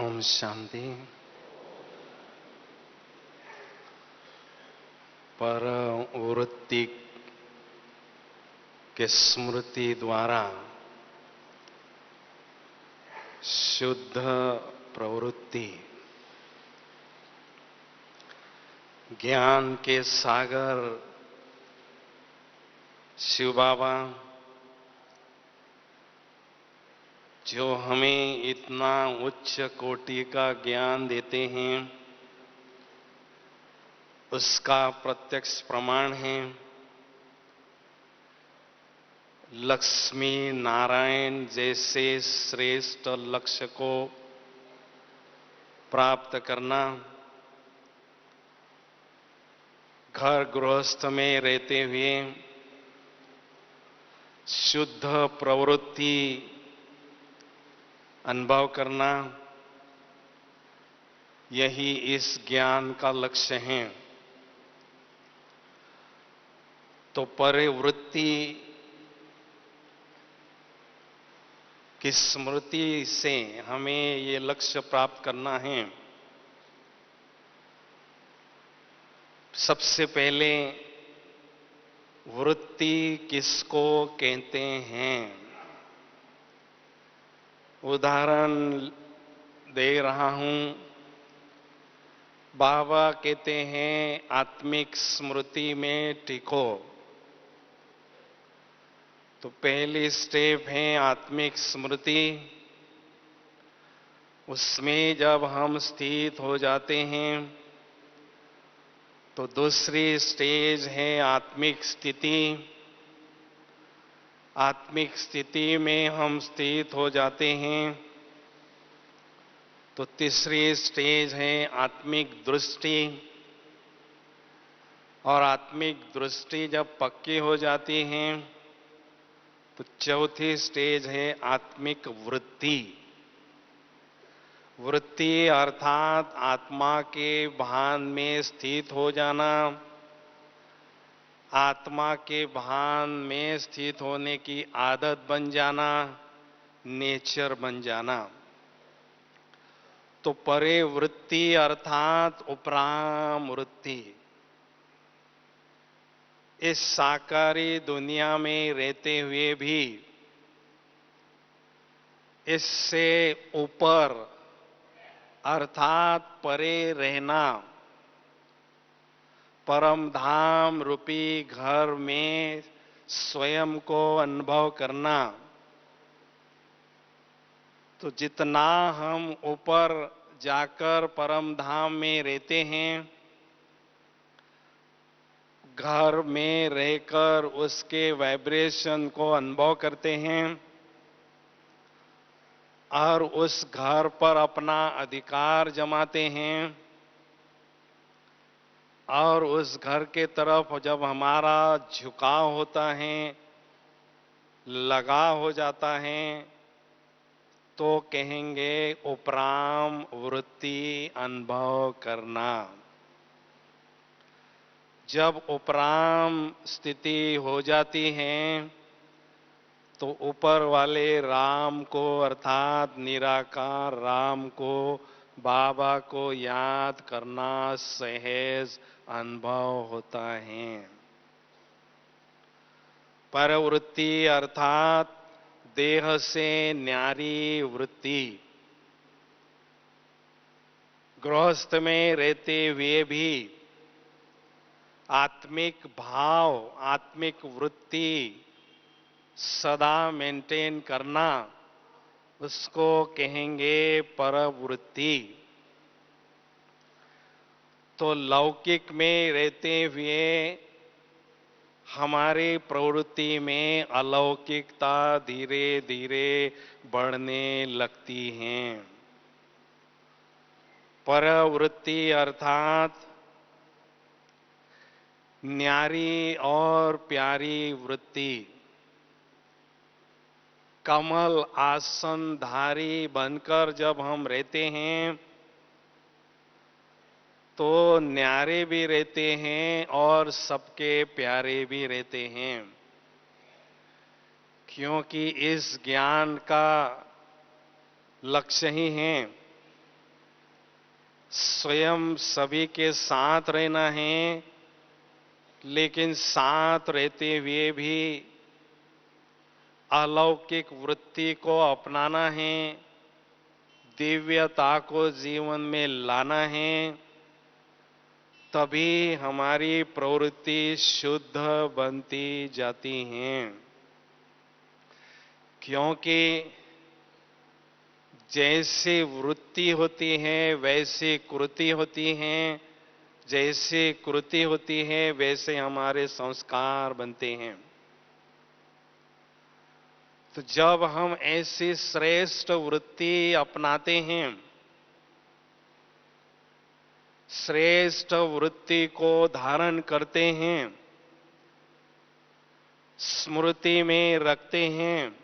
ओम शांति। पर वृत्ति के स्मृति द्वारा शुद्ध प्रवृत्ति ज्ञान के सागर शिव बाबा जो हमें इतना उच्च कोटि का ज्ञान देते हैं, उसका प्रत्यक्ष प्रमाण है लक्ष्मी नारायण जैसे श्रेष्ठ लक्ष्य को प्राप्त करना। घर गृहस्थ में रहते हुए शुद्ध प्रवृत्ति अनुभव करना, यही इस ज्ञान का लक्ष्य है। तो परिवृत्ति की स्मृति से हमें ये लक्ष्य प्राप्त करना है। सबसे पहले वृत्ति किसको कहते हैं, उदाहरण दे रहा हूं। बाबा कहते हैं आत्मिक स्मृति में टिको। तो पहली स्टेप है आत्मिक स्मृति। उसमें जब हम स्थित हो जाते हैं तो दूसरी स्टेज है आत्मिक स्थिति। आत्मिक स्थिति में हम स्थित हो जाते हैं तो तीसरी स्टेज है आत्मिक दृष्टि। और आत्मिक दृष्टि जब पक्की हो जाती है तो चौथी स्टेज है आत्मिक वृत्ति। वृत्ति अर्थात आत्मा के भान में स्थित हो जाना, आत्मा के भान में स्थित होने की आदत बन जाना, नेचर बन जाना। तो परे वृत्ति अर्थात उपराम वृत्ति। इस साकारी दुनिया में रहते हुए भी इससे ऊपर अर्थात परे रहना, परम धाम रूपी घर में स्वयं को अनुभव करना। तो जितना हम ऊपर जाकर परम धाम में रहते हैं, घर में रहकर उसके वाइब्रेशन को अनुभव करते हैं और उस घर पर अपना अधिकार जमाते हैं, और उस घर के तरफ जब हमारा झुकाव होता है, लगाव हो जाता है, तो कहेंगे उपराम वृत्ति अनुभव करना। जब उपराम स्थिति हो जाती है तो ऊपर वाले राम को अर्थात निराकार राम को, बाबा को याद करना सहज अनुभव होता है। परवृत्ति अर्थात देह से न्यारी वृत्ति। गृहस्थ में रहते हुए भी आत्मिक भाव, आत्मिक वृत्ति सदा मेंटेन करना, उसको कहेंगे परवृत्ति। तो लौकिक में रहते हुए हमारी प्रवृत्ति में अलौकिकता धीरे धीरे बढ़ने लगती है। परवृत्ति अर्थात न्यारी और प्यारी वृत्ति। कमल आसनधारी बनकर जब हम रहते हैं तो न्यारे भी रहते हैं और सबके प्यारे भी रहते हैं, क्योंकि इस ज्ञान का लक्ष्य ही है स्वयं सभी के साथ रहना है, लेकिन साथ रहते हुए भी अलौकिक वृत्ति को अपनाना है, दिव्यता को जीवन में लाना है, तभी हमारी प्रवृत्ति शुद्ध बनती जाती हैं। क्योंकि जैसी वृत्ति होती है वैसी कृति होती है, जैसी कृति होती है वैसे हमारे संस्कार बनते हैं। तो जब हम ऐसी श्रेष्ठ वृत्ति अपनाते हैं, श्रेष्ठ वृत्ति को धारण करते हैं, स्मृति में रखते हैं,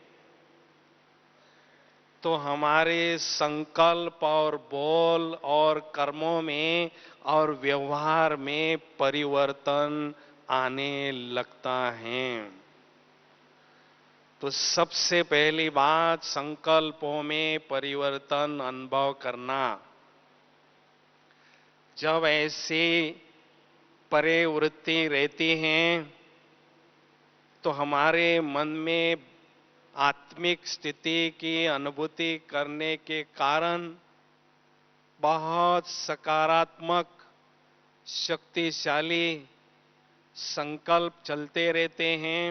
तो हमारे संकल्प और बोल और कर्मों में और व्यवहार में परिवर्तन आने लगता है। तो सबसे पहली बात, संकल्पों में परिवर्तन अनुभव करना। जब ऐसी परिवृत्ति रहती हैं तो हमारे मन में आत्मिक स्थिति की अनुभूति करने के कारण बहुत सकारात्मक, शक्तिशाली संकल्प चलते रहते हैं।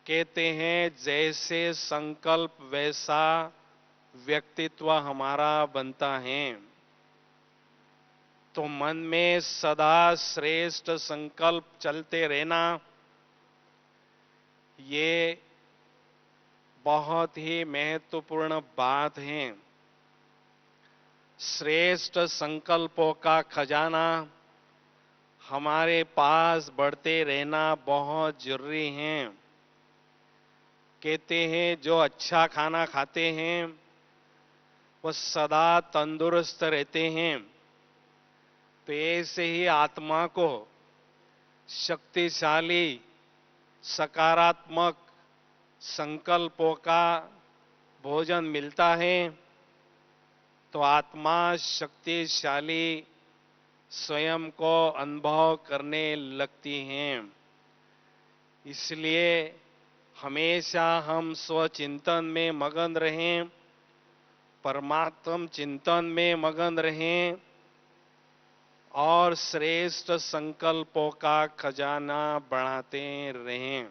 कहते हैं जैसे संकल्प वैसा व्यक्तित्व हमारा बनता है। तो मन में सदा श्रेष्ठ संकल्प चलते रहना, ये बहुत ही महत्वपूर्ण बात है। श्रेष्ठ संकल्पों का खजाना हमारे पास बढ़ते रहना बहुत जरूरी है। कहते हैं जो अच्छा खाना खाते हैं वो सदा तंदुरुस्त रहते हैं। तो ऐसे ही आत्मा को शक्तिशाली, सकारात्मक संकल्पों का भोजन मिलता है तो आत्मा शक्तिशाली स्वयं को अनुभव करने लगती हैं। इसलिए हमेशा हम स्वचिंतन में मगन रहें, परमात्म चिंतन में मगन रहें और श्रेष्ठ संकल्पों का खजाना बढ़ाते रहें।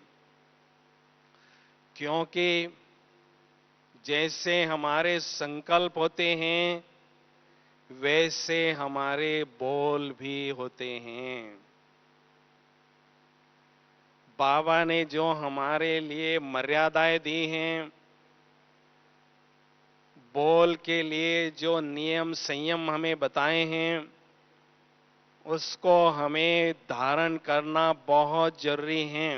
क्योंकि जैसे हमारे संकल्प होते हैं वैसे हमारे बोल भी होते हैं। बाबा ने जो हमारे लिए मर्यादाएं दी हैं, बोल के लिए जो नियम संयम हमें बताए हैं, उसको हमें धारण करना बहुत जरूरी है।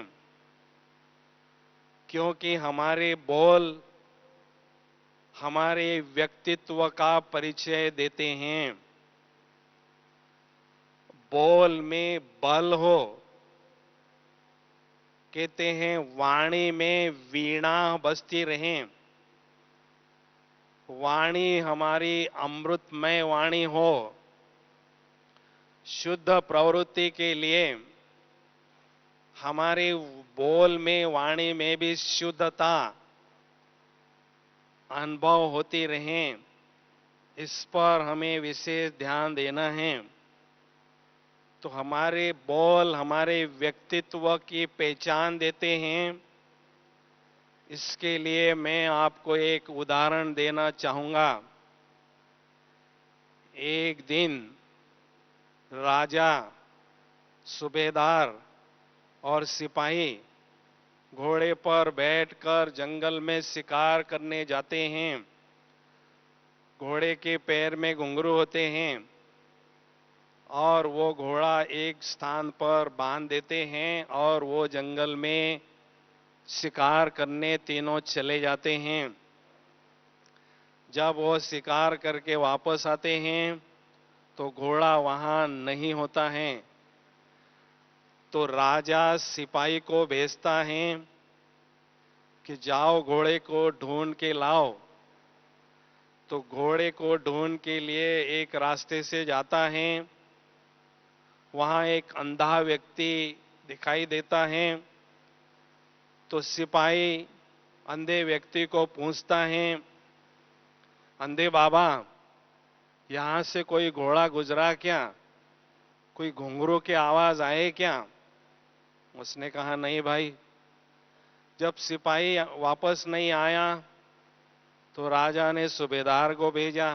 क्योंकि हमारे बोल हमारे व्यक्तित्व का परिचय देते हैं। बोल में बल हो, कहते हैं वाणी में वीणा बजती रहे। वाणी हमारी अमृतमय वाणी हो। शुद्ध प्रवृत्ति के लिए हमारे बोल में, वाणी में भी शुद्धता अनुभव होती रहे, इस पर हमें विशेष ध्यान देना है। तो हमारे बोल हमारे व्यक्तित्व की पहचान देते हैं। इसके लिए मैं आपको एक उदाहरण देना चाहूंगा। एक दिन राजा, सूबेदार और सिपाही घोड़े पर बैठकर जंगल में शिकार करने जाते हैं। घोड़े के पैर में घुंघरू होते हैं और वो घोड़ा एक स्थान पर बांध देते हैं और वो जंगल में शिकार करने तीनों चले जाते हैं। जब वो शिकार करके वापस आते हैं तो घोड़ा वहां नहीं होता है। तो राजा सिपाही को भेजता है कि जाओ घोड़े को ढूंढ के लाओ। तो घोड़े को ढूंढ के लिए एक रास्ते से जाता है। वहां एक अंधा व्यक्ति दिखाई देता है। तो सिपाही अंधे व्यक्ति को पूछता है, अंधे बाबा, यहां से कोई घोड़ा गुजरा क्या? कोई घुंघरू की आवाज आए क्या? उसने कहा, नहीं भाई। जब सिपाही वापस नहीं आया तो राजा ने सूबेदार को भेजा।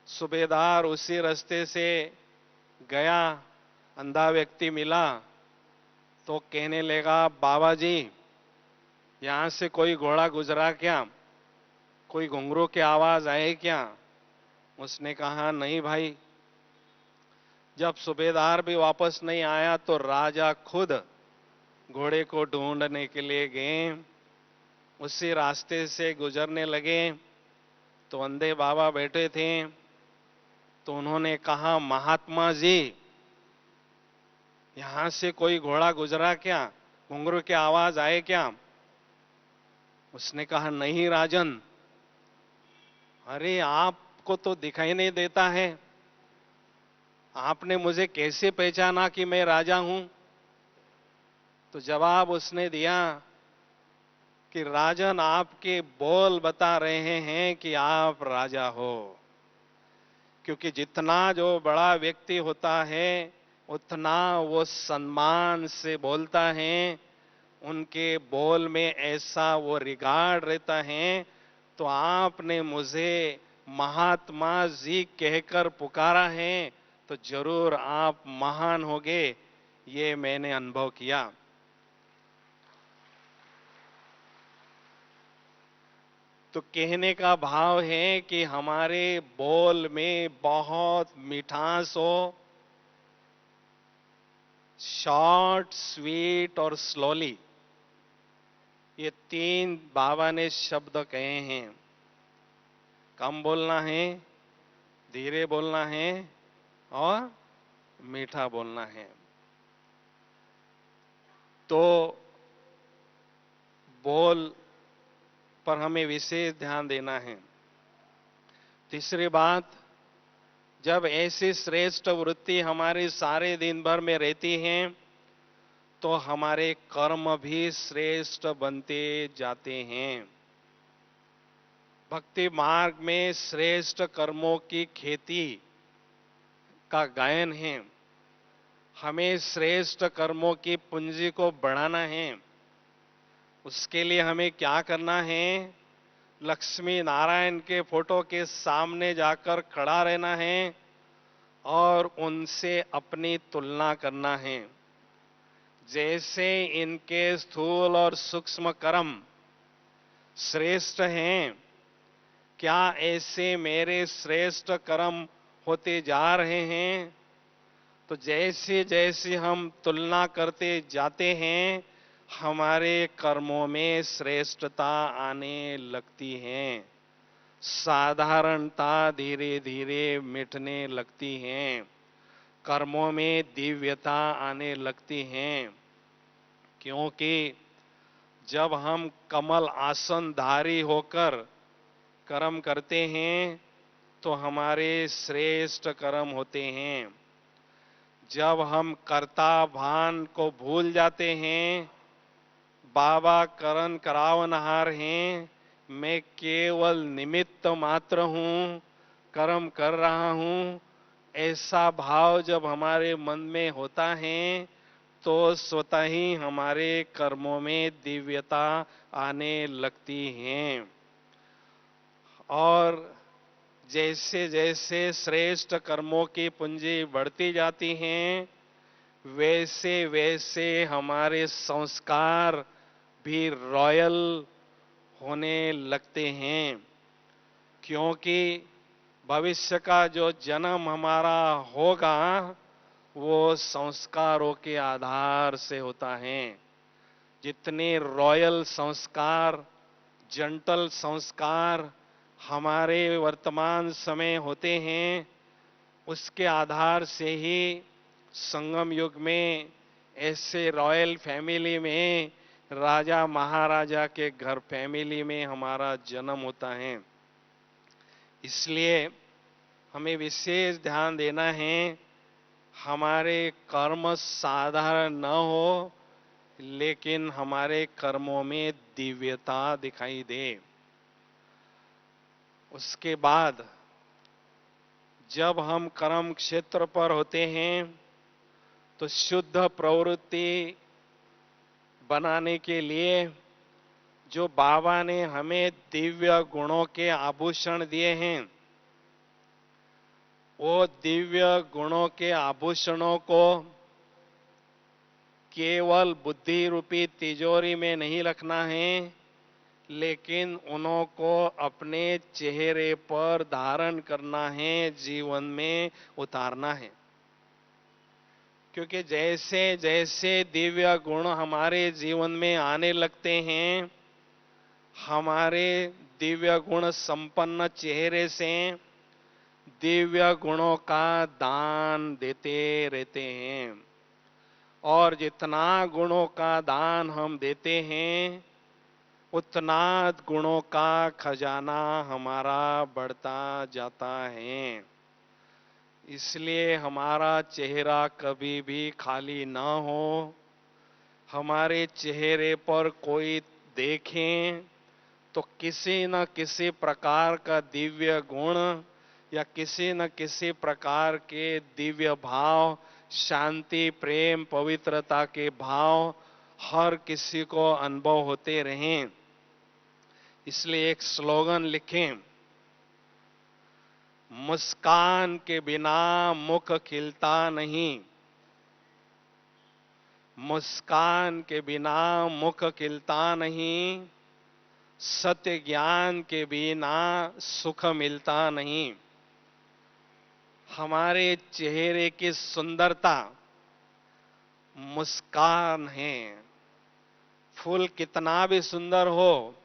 सूबेदार उसी रास्ते से गया, अंधा व्यक्ति मिला तो कहने लगा, बाबा जी, यहां से कोई घोड़ा गुजरा क्या? कोई घुंघरू की आवाज आए क्या? उसने कहा, नहीं भाई। जब सूबेदार भी वापस नहीं आया तो राजा खुद घोड़े को ढूंढने के लिए गए। उसी रास्ते से गुजरने लगे तो अंधे बाबा बैठे थे। तो उन्होंने कहा, महात्मा जी, यहां से कोई घोड़ा गुजरा क्या? घुंघरू की आवाज आए क्या? उसने कहा, नहीं राजन। अरे आपको तो दिखाई नहीं देता है, आपने मुझे कैसे पहचाना कि मैं राजा हूं? तो जवाब उसने दिया कि राजन, आपके बोल बता रहे हैं कि आप राजा हो। क्योंकि जितना जो बड़ा व्यक्ति होता है उतना वो सम्मान से बोलता है, उनके बोल में ऐसा वो रिगार्ड रहता है। तो आपने मुझे महात्मा जी कहकर पुकारा है तो जरूर आप महान होगे, ये मैंने अनुभव किया। तो कहने का भाव है कि हमारे बोल में बहुत मिठास हो। शॉर्ट, स्वीट और स्लोली, ये तीन बाबा ने शब्द कहे हैं। कम बोलना है, धीरे बोलना है और मीठा बोलना है। तो बोल पर हमें विशेष ध्यान देना है। तीसरी बात, जब ऐसी श्रेष्ठ वृत्ति हमारे सारे दिन भर में रहती है तो हमारे कर्म भी श्रेष्ठ बनते जाते हैं। भक्ति मार्ग में श्रेष्ठ कर्मों की खेती का गायन है। हमें श्रेष्ठ कर्मों की पूंजी को बढ़ाना है। उसके लिए हमें क्या करना है? लक्ष्मी नारायण के फोटो के सामने जाकर खड़ा रहना है और उनसे अपनी तुलना करना है। जैसे इनके स्थूल और सूक्ष्म कर्म श्रेष्ठ हैं, क्या ऐसे मेरे श्रेष्ठ कर्म होते जा रहे हैं? तो जैसे जैसे हम तुलना करते जाते हैं हमारे कर्मों में श्रेष्ठता आने लगती है, साधारणता धीरे धीरे मिटने लगती है, कर्मों में दिव्यता आने लगती है। क्योंकि जब हम कमल आसनधारी होकर कर्म करते हैं तो हमारे श्रेष्ठ कर्म होते हैं। जब हम कर्ता भान को भूल जाते हैं, बाबा करण करावनहार हैं, मैं केवल निमित्त मात्र हूं, कर्म कर रहा हूं, ऐसा भाव जब हमारे मन में होता है तो स्वतः ही हमारे कर्मों में दिव्यता आने लगती है। और जैसे जैसे श्रेष्ठ कर्मों की पूंजी बढ़ती जाती हैं वैसे वैसे हमारे संस्कार भी रॉयल होने लगते हैं। क्योंकि भविष्य का जो जन्म हमारा होगा वो संस्कारों के आधार से होता है। जितने रॉयल संस्कार, जंटल संस्कार हमारे वर्तमान समय होते हैं उसके आधार से ही संगम युग में ऐसे रॉयल फैमिली में, राजा महाराजा के घर फैमिली में हमारा जन्म होता है। इसलिए हमें विशेष ध्यान देना है, हमारे कर्म साधारण न हो, लेकिन हमारे कर्मों में दिव्यता दिखाई दे। उसके बाद जब हम कर्म क्षेत्र पर होते हैं तो शुद्ध प्रवृत्ति बनाने के लिए जो बाबा ने हमें दिव्य गुणों के आभूषण दिए हैं, वो दिव्य गुणों के आभूषणों को केवल बुद्धि रूपी तिजोरी में नहीं रखना है, लेकिन उनको अपने चेहरे पर धारण करना है, जीवन में उतारना है। क्योंकि जैसे जैसे दिव्य गुण हमारे जीवन में आने लगते हैं, हमारे दिव्य गुण संपन्न चेहरे से दिव्य गुणों का दान देते रहते हैं। और जितना गुणों का दान हम देते हैं, उतना गुणों का खजाना हमारा बढ़ता जाता है। इसलिए हमारा चेहरा कभी भी खाली ना हो। हमारे चेहरे पर कोई देखें तो किसी न किसी प्रकार का दिव्य गुण या किसी न किसी प्रकार के दिव्य भाव, शांति, प्रेम, पवित्रता के भाव हर किसी को अनुभव होते रहें। इसलिए एक स्लोगन लिखें, मुस्कान के बिना मुख खिलता नहीं। मुस्कान के बिना मुख खिलता नहीं, सत्य ज्ञान के बिना सुख मिलता नहीं। हमारे चेहरे की सुंदरता मुस्कान है। फूल कितना भी सुंदर हो,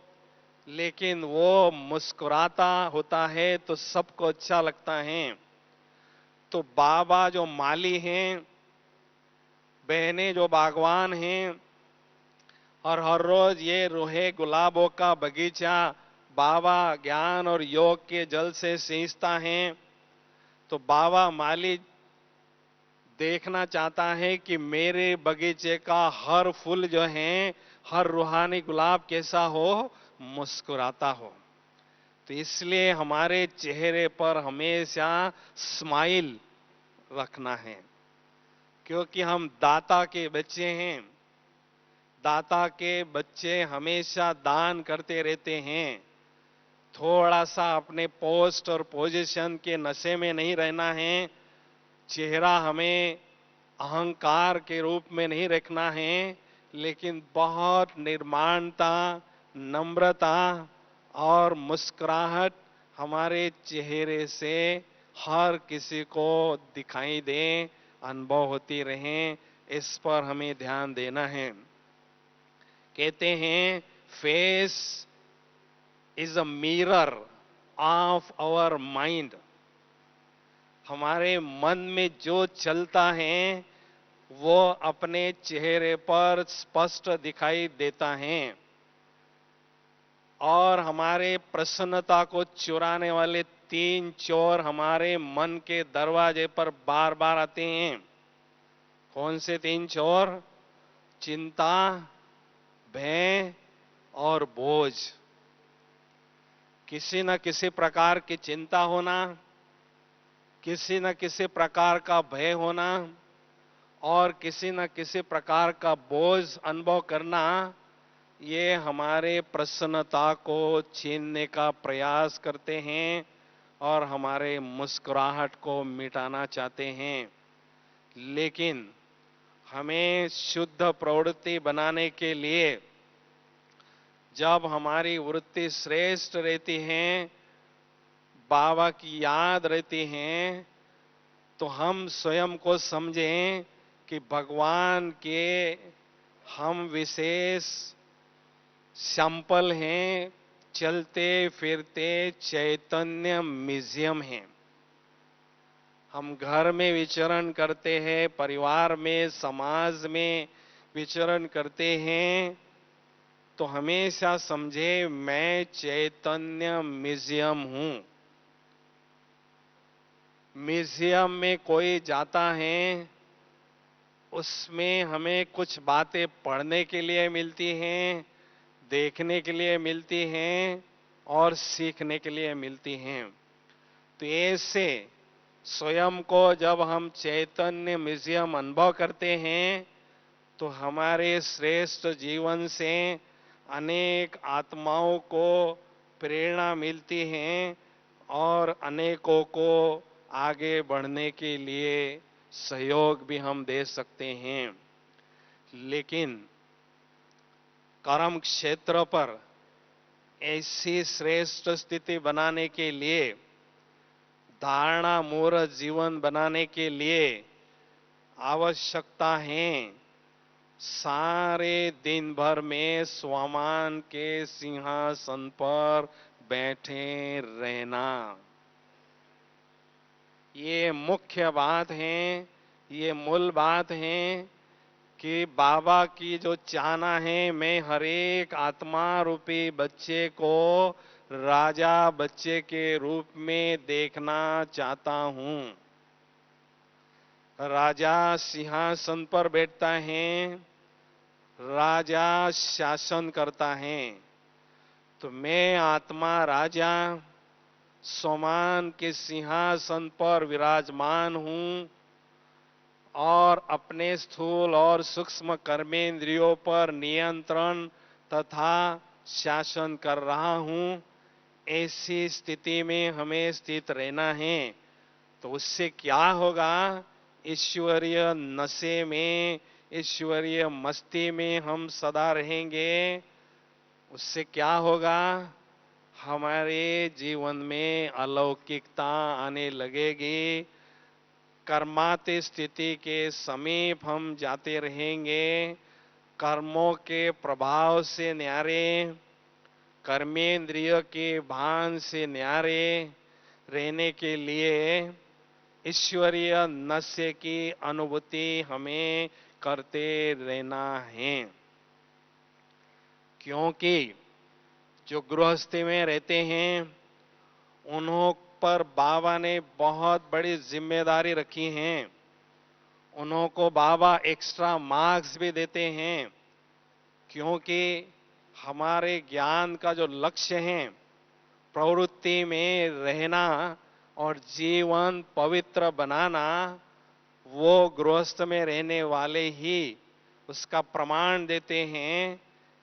लेकिन वो मुस्कुराता होता है तो सबको अच्छा लगता है। तो बाबा जो माली हैं, बहनें जो बागवान हैं, और हर रोज ये रूहे गुलाबों का बगीचा बाबा ज्ञान और योग के जल से सींचता है, तो बाबा माली देखना चाहता है कि मेरे बगीचे का हर फूल जो है, हर रूहानी गुलाब कैसा हो, मुस्कुराता हो। तो इसलिए हमारे चेहरे पर हमेशा स्माइल रखना है, क्योंकि हम दाता के बच्चे हैं। दाता के बच्चे हमेशा दान करते रहते हैं। थोड़ा सा अपने पोस्ट और पोजीशन के नशे में नहीं रहना है। चेहरा हमें अहंकार के रूप में नहीं रखना है, लेकिन बहुत निर्माणता, नम्रता और मुस्कुराहट हमारे चेहरे से हर किसी को दिखाई दे, अनुभव होती रहें। इस पर हमें ध्यान देना है। कहते हैं, face is a mirror of our mind. हमारे मन में जो चलता है वो अपने चेहरे पर स्पष्ट दिखाई देता है। और हमारे प्रसन्नता को चुराने वाले 3 चोर हमारे मन के दरवाजे पर बार बार आते हैं। कौन से 3 चोर? चिंता, भय और बोझ। किसी न किसी प्रकार की चिंता होना, किसी न किसी प्रकार का भय होना और किसी न किसी प्रकार का बोझ अनुभव करना, ये हमारे प्रसन्नता को छीनने का प्रयास करते हैं और हमारे मुस्कुराहट को मिटाना चाहते हैं। लेकिन हमें शुद्ध प्रवृत्ति बनाने के लिए जब हमारी वृत्ति श्रेष्ठ रहती है, बाबा की याद रहती है, तो हम स्वयं को समझें कि भगवान के हम विशेष सैंपल हैं, चलते फिरते चैतन्य म्यूजियम हैं। हम घर में विचरण करते हैं, परिवार में, समाज में विचरण करते हैं, तो हमेशा समझे मैं चैतन्य म्यूजियम हूं। म्यूजियम में कोई जाता है, उसमें हमें कुछ बातें पढ़ने के लिए मिलती हैं, देखने के लिए मिलती हैं और सीखने के लिए मिलती हैं। तो ऐसे स्वयं को जब हम चैतन्य म्यूजियम अनुभव करते हैं, तो हमारे श्रेष्ठ जीवन से अनेक आत्माओं को प्रेरणा मिलती है और अनेकों को आगे बढ़ने के लिए सहयोग भी हम दे सकते हैं। लेकिन कर्म क्षेत्र पर ऐसी श्रेष्ठ स्थिति बनाने के लिए, धारणा मूर्त जीवन बनाने के लिए आवश्यकता है सारे दिन भर में स्वमान के सिंहासन पर बैठे रहना। ये मुख्य बात है, ये मूल बात है कि बाबा की जो चाहना है, मैं हर एक आत्मा रूपी बच्चे को राजा बच्चे के रूप में देखना चाहता हूं। राजा सिंहासन पर बैठता है, राजा शासन करता है। तो मैं आत्मा राजा स्वमान के सिंहासन पर विराजमान हूं और अपने स्थूल और सूक्ष्म कर्मेंद्रियों पर नियंत्रण तथा शासन कर रहा हूं। ऐसी स्थिति में हमें स्थित रहना है। तो उससे क्या होगा? ईश्वरीय नशे में, ईश्वरीय मस्ती में हम सदा रहेंगे। उससे क्या होगा? हमारे जीवन में अलौकिकता आने लगेगी। कर्माती स्थिति के समीप हम जाते रहेंगे। कर्मों के प्रभाव से न्यारे, कर्मेंद्रिय के भान से न्यारे रहने के लिए ईश्वरीय नशे की अनुभूति हमें करते रहना है। क्योंकि जो गृहस्थी में रहते हैं, उन्हों पर बाबा ने बहुत बड़ी जिम्मेदारी रखी है। उन्हों को बाबा एक्स्ट्रा मार्क्स भी देते हैं, क्योंकि हमारे ज्ञान का जो लक्ष्य है, प्रवृत्ति में रहना और जीवन पवित्र बनाना, वो गृहस्थ में रहने वाले ही उसका प्रमाण देते हैं।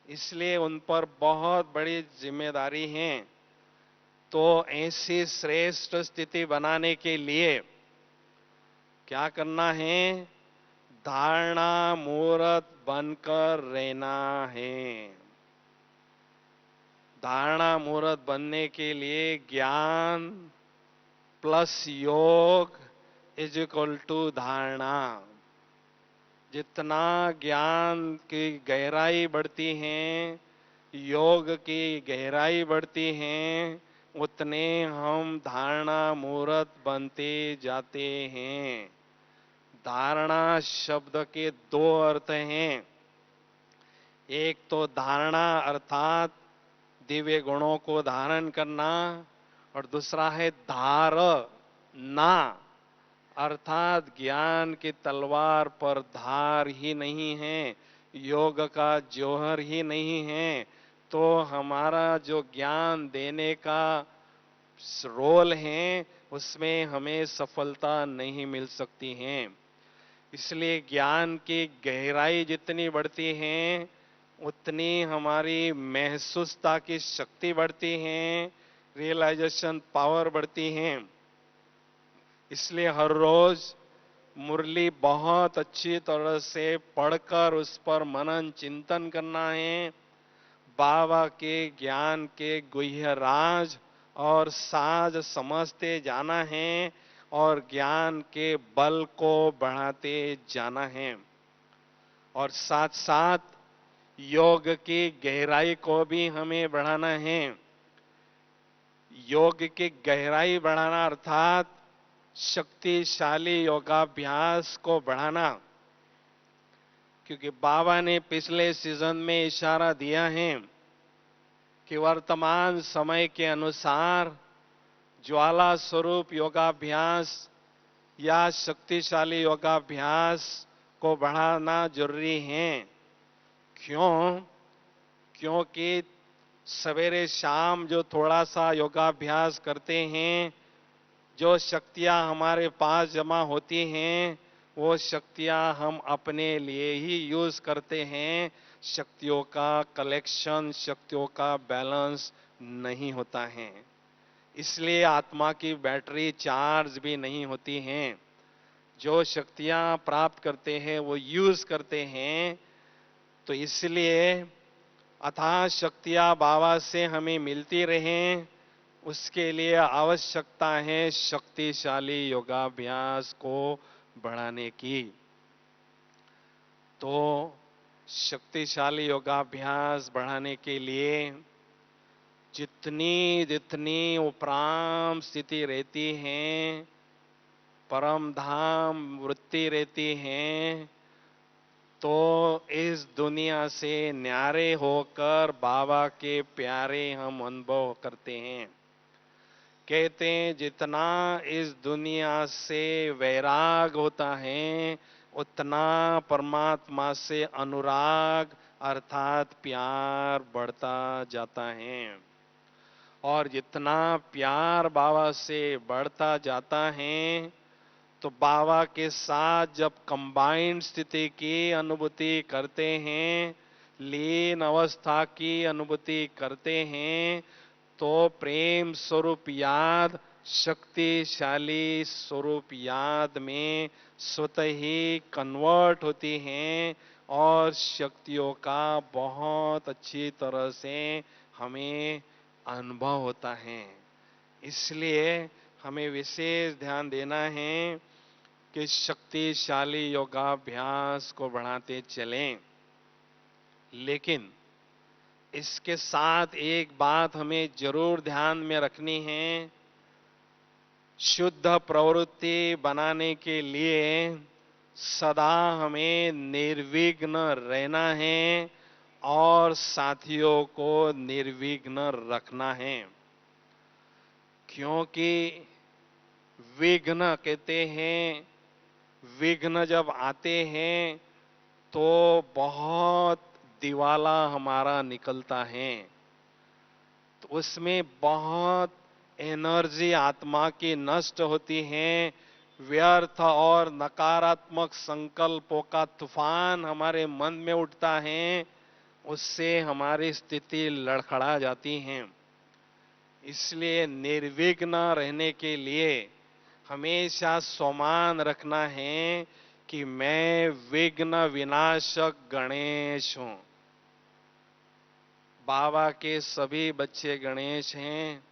इसलिए उन पर बहुत बड़ी जिम्मेदारी है। तो ऐसी श्रेष्ठ स्थिति बनाने के लिए क्या करना है? धारणा मूर्त बनकर रहना है। धारणा मूर्त बनने के लिए ज्ञान प्लस योग इज इक्वल टू धारणा। जितना ज्ञान की गहराई बढ़ती है, योग की गहराई बढ़ती है, उतने हम धारणा मूर्त बनते जाते हैं। धारणा शब्द के दो अर्थ हैं। एक तो धारणा अर्थात दिव्य गुणों को धारण करना, और दूसरा है धारना अर्थात ज्ञान की तलवार पर धार ही नहीं है, योग का जौहर ही नहीं है, तो हमारा जो ज्ञान देने का रोल है, उसमें हमें सफलता नहीं मिल सकती है। इसलिए ज्ञान की गहराई जितनी बढ़ती है, उतनी हमारी महसूसता की शक्ति बढ़ती है, रियलाइजेशन पावर बढ़ती है। इसलिए हर रोज मुरली बहुत अच्छी तरह से पढ़कर उस पर मनन चिंतन करना है। बाबा के ज्ञान के गुह्य राज और साज समझते जाना है और ज्ञान के बल को बढ़ाते जाना है। और साथ साथ योग की गहराई को भी हमें बढ़ाना है। योग की गहराई बढ़ाना अर्थात शक्तिशाली योगाभ्यास को बढ़ाना। क्योंकि बाबा ने पिछले सीजन में इशारा दिया है कि वर्तमान समय के अनुसार ज्वाला स्वरूप योगाभ्यास या शक्तिशाली योगाभ्यास को बढ़ाना जरूरी है। क्यों? क्योंकि सवेरे शाम जो थोड़ा सा योगाभ्यास करते हैं, जो शक्तियां हमारे पास जमा होती हैं, वो शक्तियां हम अपने लिए ही यूज करते हैं। शक्तियों का कलेक्शन, शक्तियों का बैलेंस नहीं होता है। इसलिए आत्मा की बैटरी चार्ज भी नहीं होती हैं। जो शक्तियां प्राप्त करते हैं वो यूज करते हैं। तो इसलिए अथाह शक्तियां बाबा से हमें मिलती रहें, उसके लिए आवश्यकता है शक्तिशाली योगाभ्यास को बढ़ाने की। तो शक्तिशाली योगाभ्यास बढ़ाने के लिए जितनी जितनी उपराम स्थिति रहती है, परम धाम वृत्ति रहती है, तो इस दुनिया से न्यारे होकर बाबा के प्यारे हम अनुभव करते हैं। कहते हैं जितना इस दुनिया से वैराग होता है, उतना परमात्मा से अनुराग अर्थात प्यार बढ़ता जाता है। और जितना प्यार बाबा से बढ़ता जाता है, तो बाबा के साथ जब कंबाइंड स्थिति की अनुभूति करते हैं, लीन अवस्था की अनुभूति करते हैं, तो प्रेम स्वरूप याद, शक्तिशाली स्वरूप याद में स्वतः ही कन्वर्ट होती हैं और शक्तियों का बहुत अच्छी तरह से हमें अनुभव होता है। इसलिए हमें विशेष ध्यान देना है कि शक्तिशाली योगाभ्यास को बढ़ाते चलें। लेकिन इसके साथ एक बात हमें जरूर ध्यान में रखनी है। शुद्ध प्रवृत्ति बनाने के लिए सदा हमें निर्विघ्न रहना है और साथियों को निर्विघ्न रखना है। क्योंकि विघ्न कहते हैं, विघ्न जब आते हैं तो बहुत दिवाला हमारा निकलता है। तो उसमें बहुत एनर्जी आत्मा की नष्ट होती है। व्यर्थ और नकारात्मक संकल्पों का तूफान हमारे मन में उठता है, उससे हमारी स्थिति लड़खड़ा जाती है। इसलिए निर्विघ्न रहने के लिए हमेशा स्वमान रखना है कि मैं विघ्न विनाशक गणेश हूं। बाबा के सभी बच्चे गणेश हैं,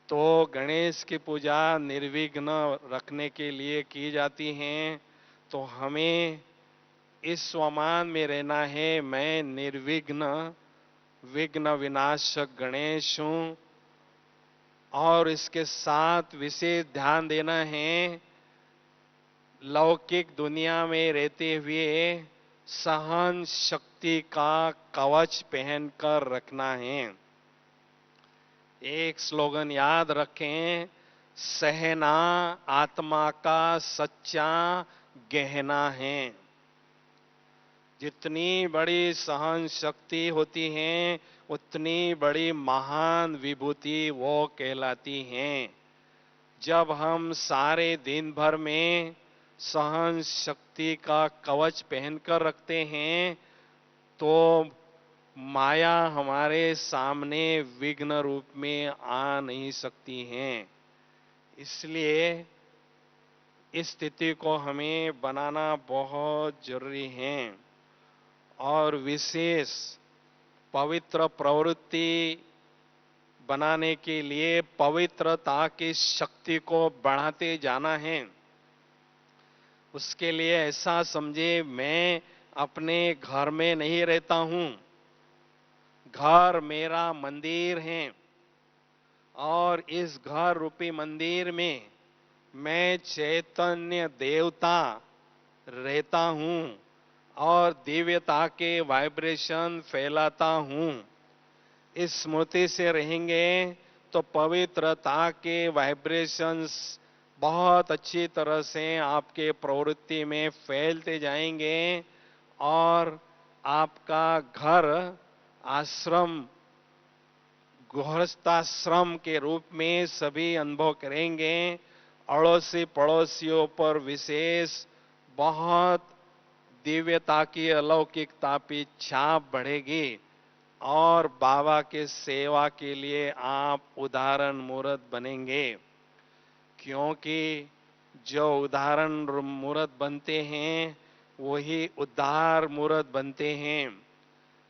तो गणेश की पूजा निर्विघ्न रखने के लिए की जाती है। तो हमें इस स्वमान में रहना है, मैं निर्विघ्न विघ्न विनाशक गणेश हूं। और इसके साथ विशेष ध्यान देना है, लौकिक दुनिया में रहते हुए सहन शक्ति का कवच पहनकर रखना है। एक स्लोगन याद रखें, सहना आत्मा का सच्चा गहना है। जितनी बड़ी सहन शक्ति होती है, उतनी बड़ी महान विभूति वो कहलाती हैं। जब हम सारे दिन भर में सहन शक्ति का कवच पहनकर रखते हैं, तो माया हमारे सामने विघ्न रूप में आ नहीं सकती हैं। इसलिए इस स्थिति को हमें बनाना बहुत जरूरी है। और विशेष पवित्र प्रवृत्ति बनाने के लिए पवित्रता की शक्ति को बढ़ाते जाना है। उसके लिए ऐसा समझे, मैं अपने घर में नहीं रहता हूं, घर मेरा मंदिर है और इस घर रूपी मंदिर में मैं चैतन्य देवता रहता हूं और दिव्यता के वाइब्रेशन फैलाता हूं। इस स्मृति से रहेंगे तो पवित्रता के वाइब्रेशंस बहुत अच्छी तरह से आपके प्रवृत्ति में फैलते जाएंगे और आपका घर आश्रम गृहस्थाश्रम के रूप में सभी अनुभव करेंगे। अड़ोसी पड़ोसियों पर विशेष बहुत दिव्यता की अलौकिकता की छाप बढ़ेगी और बाबा के सेवा के लिए आप उदाहरण मूर्त बनेंगे, क्योंकि जो उदाहरण मूर्त बनते हैं वही उद्धार मूर्त बनते हैं।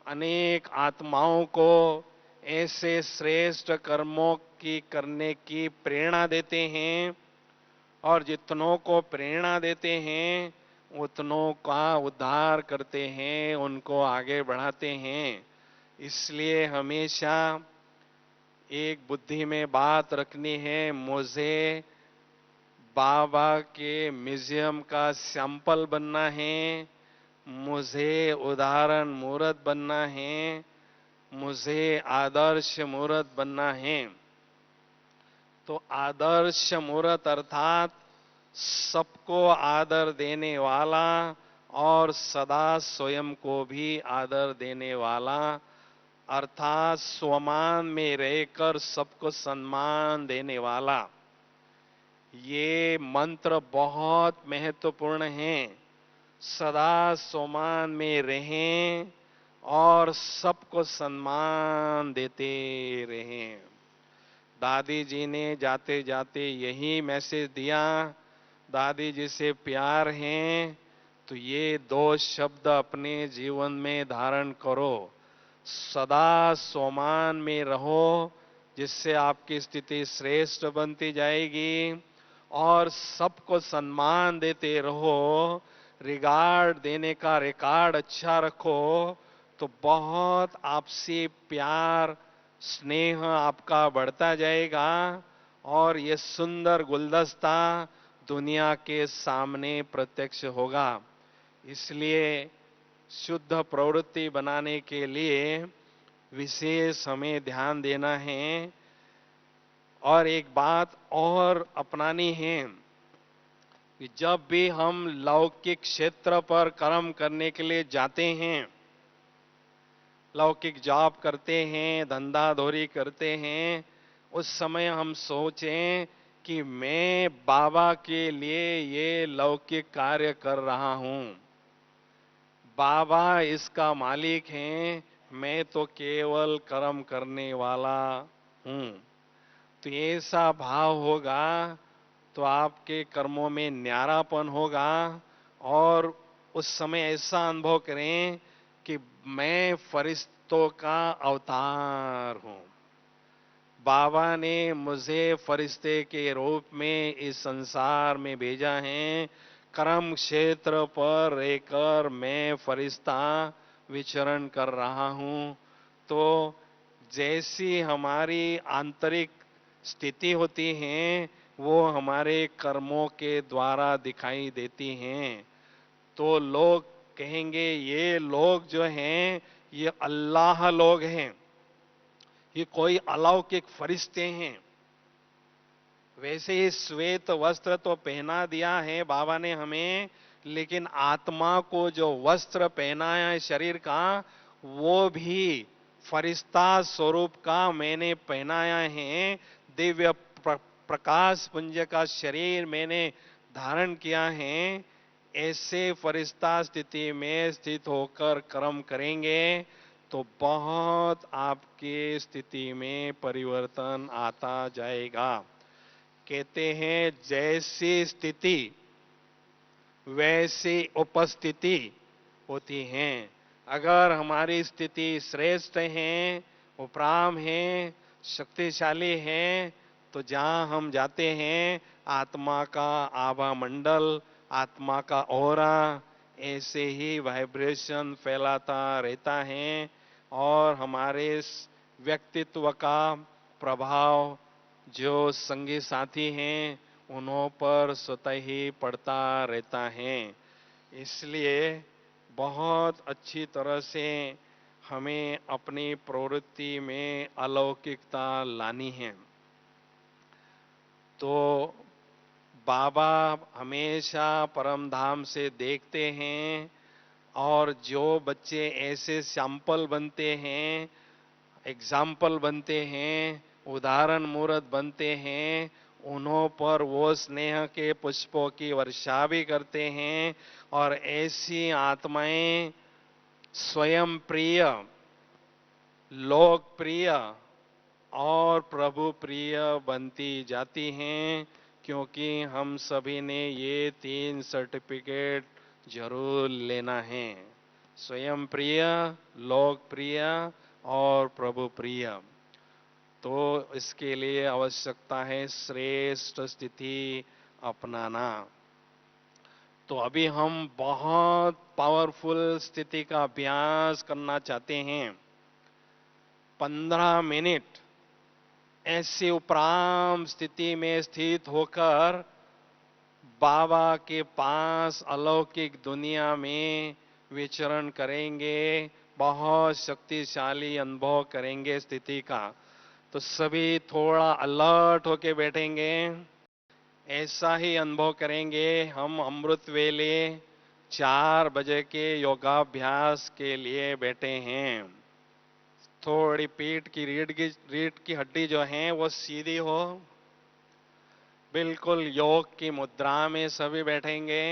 अनेक आत्माओं को ऐसे श्रेष्ठ कर्मों की करने की प्रेरणा देते हैं और जितनों को प्रेरणा देते हैं उतनों का उद्धार करते हैं, उनको आगे बढ़ाते हैं। इसलिए हमेशा एक बुद्धि में बात रखनी है, मुझे बाबा के म्यूजियम का सैंपल बनना है, मुझे उदाहरण मूर्त बनना है, मुझे आदर्श मूर्त बनना है। तो आदर्श मूर्त अर्थात सबको आदर देने वाला और सदा स्वयं को भी आदर देने वाला, अर्थात स्वमान में रहकर सबको सम्मान देने वाला। ये मंत्र बहुत महत्वपूर्ण है। सदा स्वमान में रहें और सबको सम्मान देते रहें। दादी जी ने जाते जाते यही मैसेज दिया। दादी जी से प्यार है तो ये दो शब्द अपने जीवन में धारण करो, सदा स्वमान में रहो, जिससे आपकी स्थिति श्रेष्ठ बनती जाएगी और सबको सम्मान देते रहो, रिगार्ड देने का रिकॉर्ड अच्छा रखो, तो बहुत आपसी प्यार स्नेह आपका बढ़ता जाएगा और ये सुंदर गुलदस्ता दुनिया के सामने प्रत्यक्ष होगा। इसलिए शुद्ध प्रवृत्ति बनाने के लिए विशेष हमें ध्यान देना है। और एक बात और अपनानी है कि जब भी हम लौकिक क्षेत्र पर कर्म करने के लिए जाते हैं, लौकिक जॉब करते हैं, धंधा धोरी करते हैं, उस समय हम सोचें कि मैं बाबा के लिए ये लौकिक कार्य कर रहा हूं, बाबा इसका मालिक हैं, मैं तो केवल कर्म करने वाला हूं। तो ऐसा भाव होगा तो आपके कर्मों में न्यारापन होगा और उस समय ऐसा अनुभव करें कि मैं फरिश्तों का अवतार हूं। बाबा ने मुझे फरिश्ते के रूप में इस संसार में भेजा है। कर्म क्षेत्र पर रहकर मैं फरिश्ता विचरण कर रहा हूं। तो जैसी हमारी आंतरिक स्थिति होती है वो हमारे कर्मों के द्वारा दिखाई देती हैं। तो लोग कहेंगे ये लोग जो हैं ये अल्लाह लोग हैं, ये कोई अलौकिक फरिश्ते हैं। वैसे ही श्वेत वस्त्र तो पहना दिया है बाबा ने हमें, लेकिन आत्मा को जो वस्त्र पहनाया है शरीर का, वो भी फरिश्ता स्वरूप का मैंने पहनाया है। दिव्य प्रकाश पुंज का शरीर मैंने धारण किया है। ऐसे फरिश्ता स्थिति में स्थित होकर कर्म करेंगे तो बहुत आपकी स्थिति में परिवर्तन आता जाएगा। कहते हैं जैसी स्थिति वैसी उपस्थिति होती है। अगर हमारी स्थिति श्रेष्ठ है, उपराम है, शक्तिशाली है, तो जहां हम जाते हैं आत्मा का आभा मंडल, आत्मा का ओरा ऐसे ही वाइब्रेशन फैलाता रहता है और हमारे व्यक्तित्व का प्रभाव जो संगी साथी हैं उन्हों पर स्वतः ही पड़ता रहता है। इसलिए बहुत अच्छी तरह से हमें अपनी प्रवृत्ति में अलौकिकता लानी है। तो बाबा हमेशा परम धाम से देखते हैं, और जो बच्चे ऐसे सैंपल बनते हैं, एग्जाम्पल बनते हैं, उदाहरण मूर्त बनते हैं, उन्हों पर वो स्नेह के पुष्पों की वर्षा भी करते हैं। और ऐसी आत्माएं स्वयं प्रिय, लोकप्रिय और प्रभु प्रिय बनती जाती हैं, क्योंकि हम सभी ने ये 3 सर्टिफिकेट जरूर लेना है। स्वयं प्रिय, लोकप्रिय और प्रभु प्रिय। तो इसके लिए आवश्यकता है श्रेष्ठ स्थिति अपनाना। तो अभी हम बहुत पावरफुल स्थिति का अभ्यास करना चाहते हैं। 15 मिनट ऐसी उपराम स्थिति में स्थित होकर बाबा के पास अलौकिक दुनिया में विचरण करेंगे, बहुत शक्तिशाली अनुभव करेंगे स्थिति का। तो सभी थोड़ा अलर्ट होके बैठेंगे। ऐसा ही अनुभव करेंगे। हम अमृत वेले 4 बजे के योगाभ्यास के लिए बैठे हैं। थोड़ी पीठ की रीढ़ की हड्डी जो है वो सीधी हो। बिल्कुल योग की मुद्रा में सभी बैठेंगे।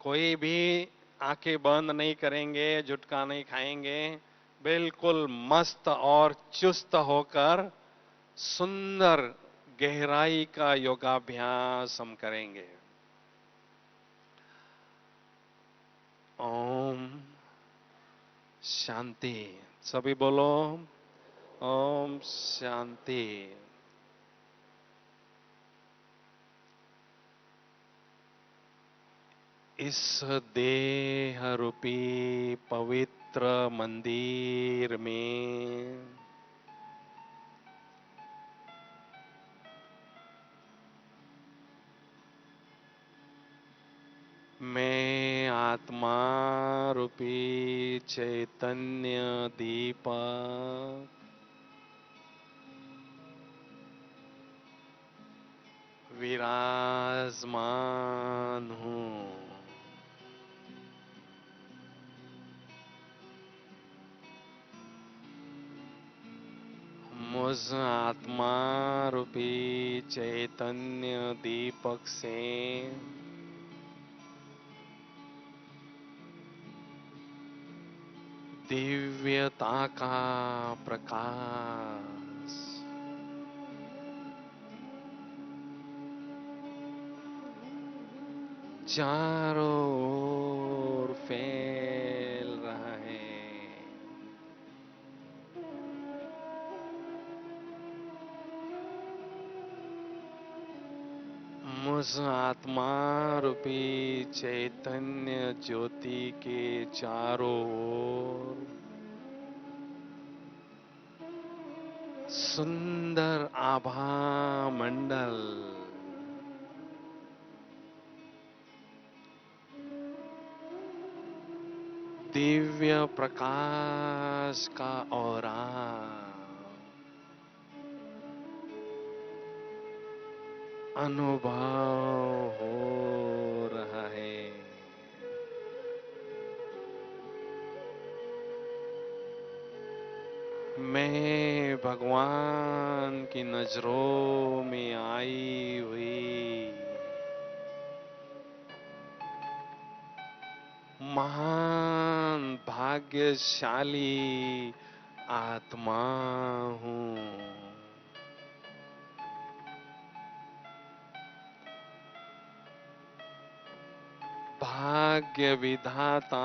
कोई भी आंखें बंद नहीं करेंगे, झुटका नहीं खाएंगे। बिल्कुल मस्त और चुस्त होकर सुंदर गहराई का योगाभ्यास हम करेंगे। ओम शांति। सभी बोलो ओम शांति। इस देह रूपी पवित्र मंदिर में मैं आत्मा रूपी चैतन्य दीपक विराजमान हूँ। मुझ आत्मा रूपी चैतन्य दीपक से दिव्यता का प्रकाश चारों ओर फैल रहा है। मुझ आत्मा रूपी चैतन्य ज्योति के चारों ओर सुंदर आभा मंडल दिव्य प्रकाश का औरा अनुभव हो रहा है। मैं भगवान की नजरों में आई हुई महान भाग्यशाली आत्मा हूँ। भाग्य विधाता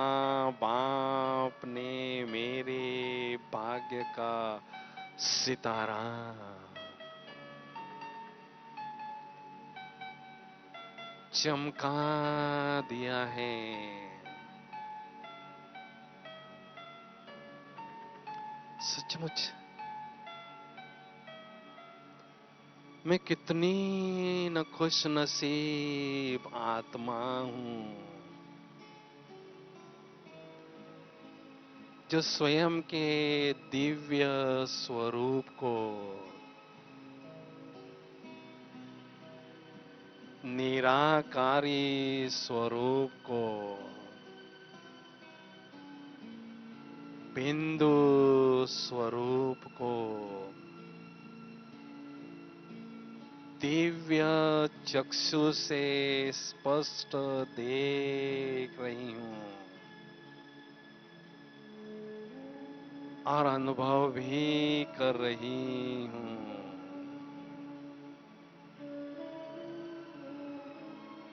बाप ने मेरे भाग्य का सितारा चमका दिया है। सचमुच मैं कितनी न खुश नसीब आत्मा हूँ, जो स्वयं के दिव्य स्वरूप को निराकारी स्वरूप को बिंदु स्वरूप को दिव्य चक्षु से स्पष्ट देख रही हूं और अनुभव भी कर रही हूं।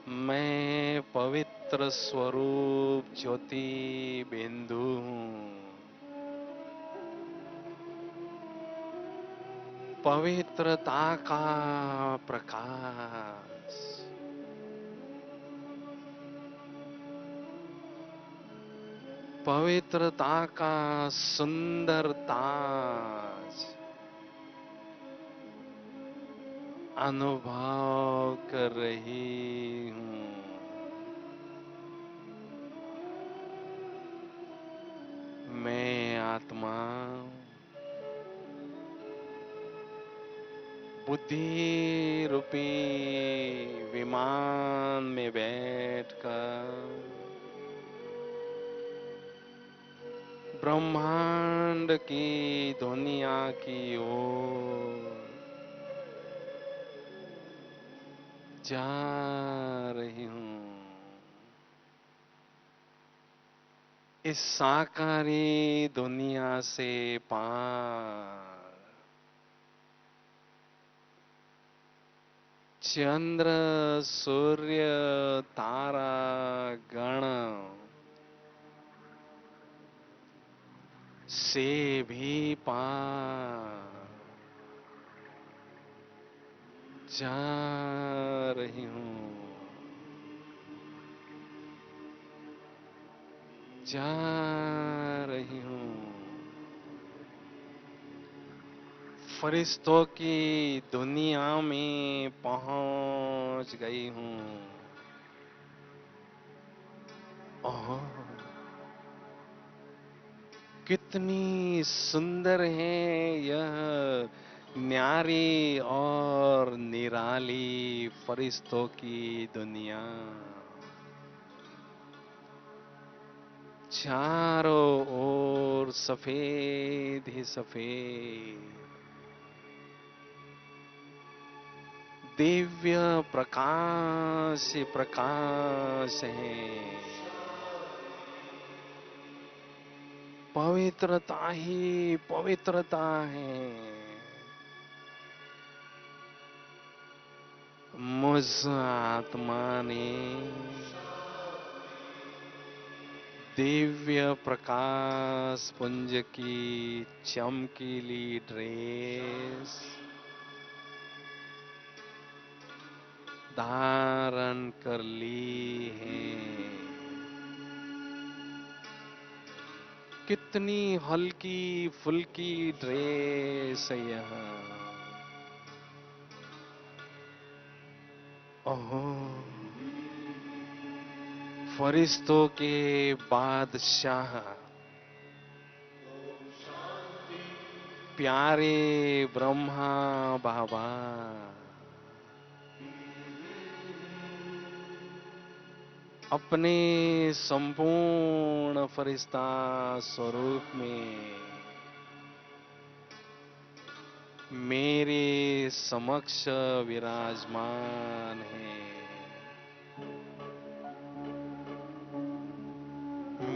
मैं पवित्र स्वरूप ज्योति बिंदु हूं। पवित्रता का प्रकाश, पवित्रता का सुंदर ताज अनुभव कर रही हूं। मैं आत्मा बुद्धि रूपी विमान में बैठकर ब्रह्मांड की दुनिया की ओर जा रही हूं। इस साकारी दुनिया से पार चंद्र सूर्य तारा गण से भी पार जा रही हूं, जा रही हूं। फरिश्तों की दुनिया में पहुंच गई हूं। ओह, कितनी सुंदर है यह न्यारी और निराली फरिश्तों की दुनिया। चारों ओर सफेद ही सफेद दिव्य प्रकाश ही प्रकाश है। पवित्रता ही पवित्रता है। मुझ आत्मा ने दिव्य प्रकाश पुंज की चमकीली ड्रेस धारण कर ली है। कितनी हल्की फुल्की ड्रेस है यह। ओहो, फरिश्तों के बादशाह प्यारे ब्रह्मा बाबा अपने संपूर्ण फरिश्ता स्वरूप में मेरे समक्ष विराजमान है।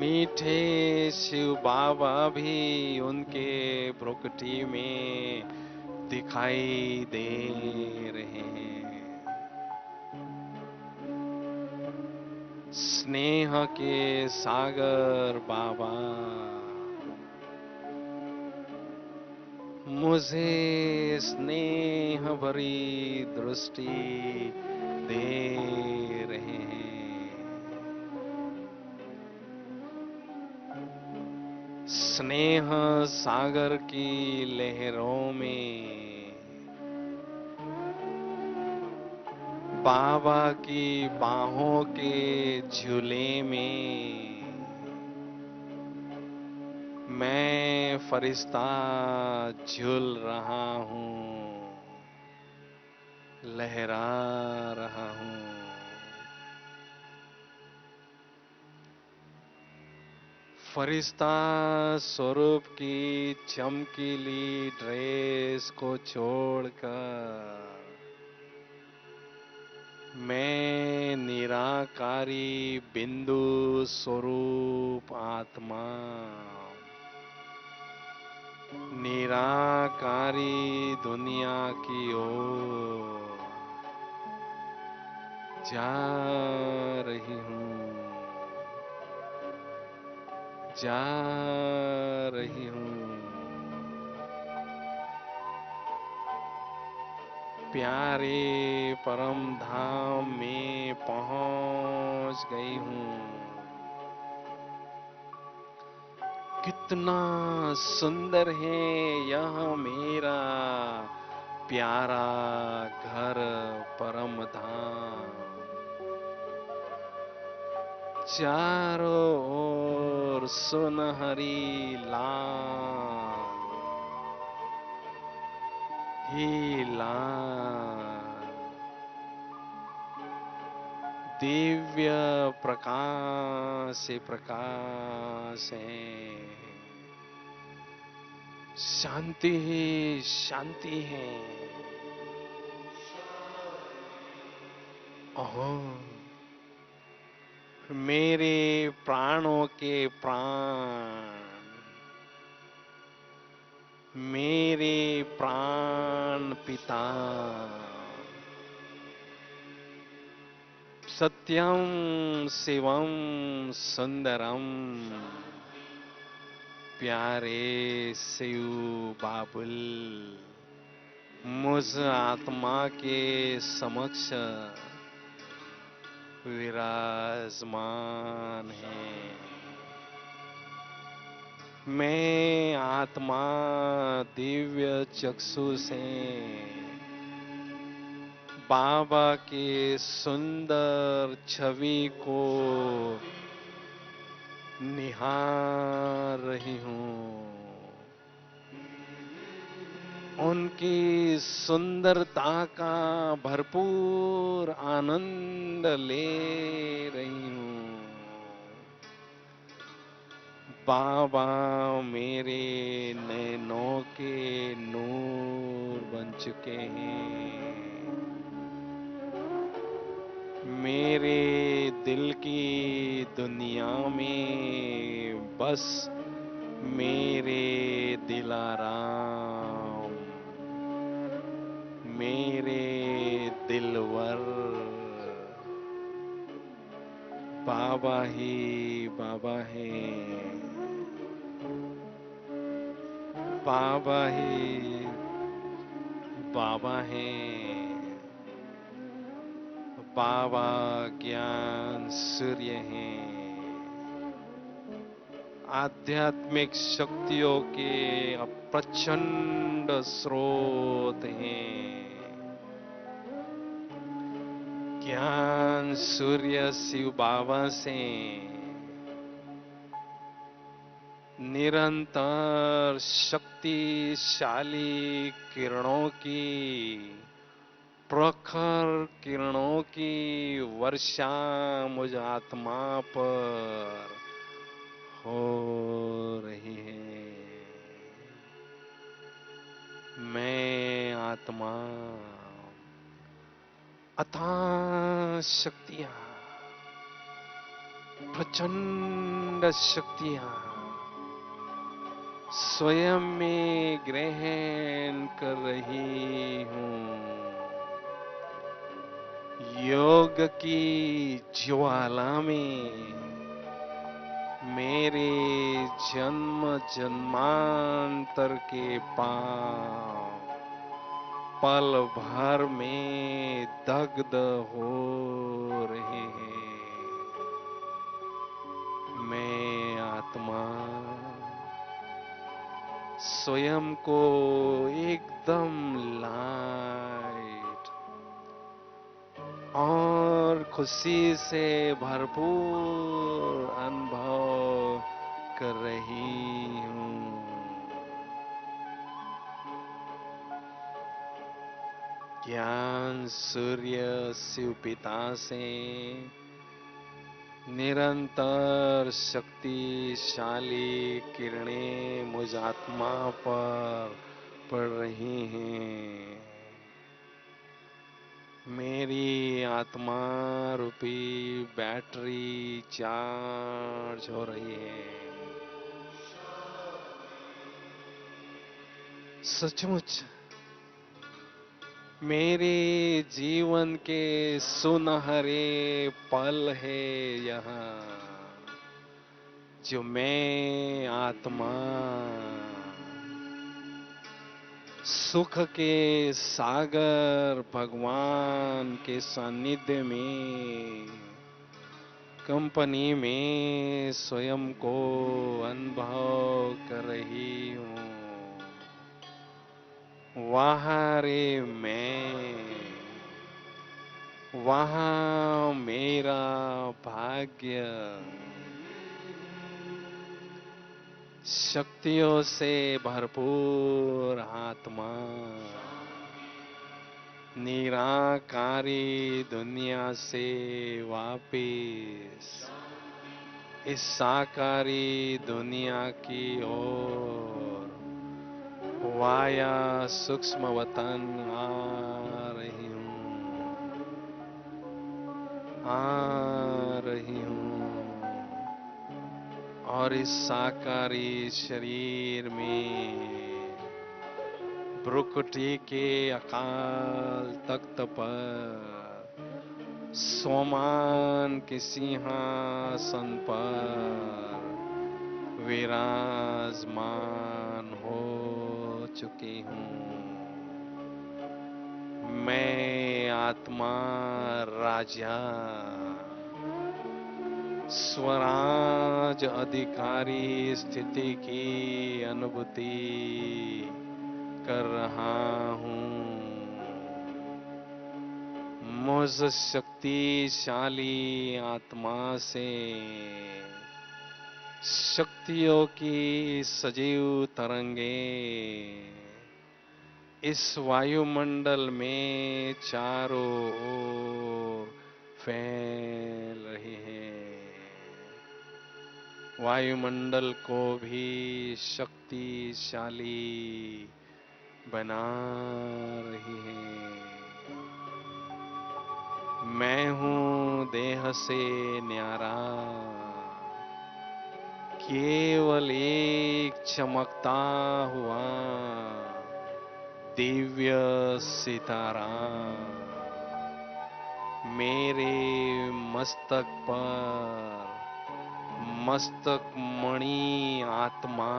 मीठे शिव बाबा भी उनके भ्रुकुटी में दिखाई दे रहे हैं। स्नेह के सागर बाबा मुझे स्नेह भरी दृष्टि दे रहे हैं। स्नेह सागर की लहरों में बाबा की बाहों के झूले में मैं फरिश्ता झूल रहा हूँ। लहरा रहा हूं। फरिश्ता स्वरूप की चमकीली ड्रेस को छोड़कर मैं निराकारी बिंदु स्वरूप आत्मा, निराकारी दुनिया की ओर जा रही हूँ, जा रही हूँ। प्यारे परम धाम में पहुंच गई हूँ। कितना सुंदर है यह मेरा प्यारा घर परम धाम। चारों ओर सुनहरी लाल ही लाल, दिव्य प्रकाश से प्रकाश है। शांति ही शांति है। ओहो, मेरे प्राणों के प्राण, मेरे प्राण पिता, सत्यम शिवम सुंदरम, प्यारे शिव बाबुल, मुझ आत्मा के समक्ष विराजमान है। मैं आत्मा दिव्य चक्षु से बाबा के सुंदर छवि को निहार रही हूँ। उनकी सुंदरता का भरपूर आनंद ले रही हूँ। बाबा मेरे नैनों के नूर बन चुके हैं। मेरे दिल की दुनिया में बस मेरे दिलाराम, मेरे दिलवर बाबा ही बाबा हैं। बाबा ही बाबा हैं। बाबा ज्ञान सूर्य हैं। आध्यात्मिक शक्तियों के प्रचंड स्रोत हैं। ज्ञान सूर्य शिव बाबा से निरंतर शक्तिशाली किरणों की, प्रखर किरणों की वर्षा मुझ आत्मा पर हो रही है। मैं आत्मा अथाह शक्तियां, प्रचंड शक्तियां स्वयं में ग्रहण कर रही हूँ। योग की ज्वाला में मेरे जन्म जन्मांतर के पाप पल भर में दग्ध हो रहे हैं। मैं आत्मा स्वयं को एकदम लाइट और खुशी से भरपूर अनुभव कर रही हूँ। ज्ञान सूर्य शिव पिता से निरंतर शक्तिशाली किरणें मुझ आत्मा पर पड़ रही हैं। मेरी आत्मा रूपी बैटरी चार्ज हो रही है। सचमुच मेरे जीवन के सुनहरे पल है यहाँ, जो मैं आत्मा सुख के सागर भगवान के सानिध्य में कंपनी में स्वयं को अनुभव कर रही हूँ। वहाँ रे मैं, वहाँ मेरा भाग्य, शक्तियों से भरपूर आत्मा, निराकारी दुनिया से वापिस इस साकारी दुनिया की ओर वाया सूक्ष्म वतन आ रही हूँ, आ रही हूँ। और इस साकारी शरीर में भ्रुकुटी के अकाल तख्त पर सोमान के सिंहासन पर विराजमान हो चुकी हूँ। मैं आत्मा राजा, स्वराज अधिकारी स्थिति की अनुभूति कर रहा हूँ। मुझ शक्तिशाली आत्मा से शक्तियों की सजीव तरंगे इस वायुमंडल में चारों ओर फैल रही हैं। वायुमंडल को भी शक्तिशाली बना रही है। मैं हूँ देह से न्यारा, केवल एक चमकता हुआ दिव्य सितारा मेरे मस्तक पर, मस्तक मणि आत्मा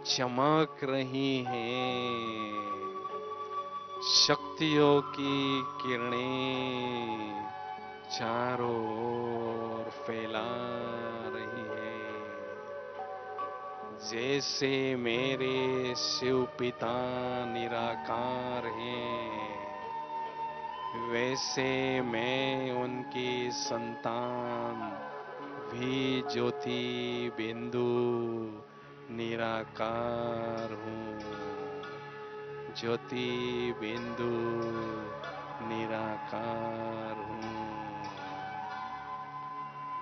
चमक रही है। शक्तियों की किरणें चारों ओर फैला रही है। जैसे मेरे शिव पिता निराकार हैं, वैसे मैं उनकी संतान भी ज्योति बिंदु निराकार हूँ। ज्योति बिंदु निराकार हूँ।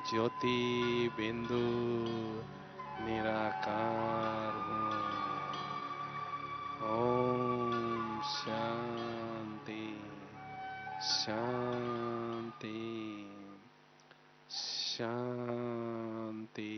ज्योति बिंदु निराकार हूँ। ओम शांति शांति शांति।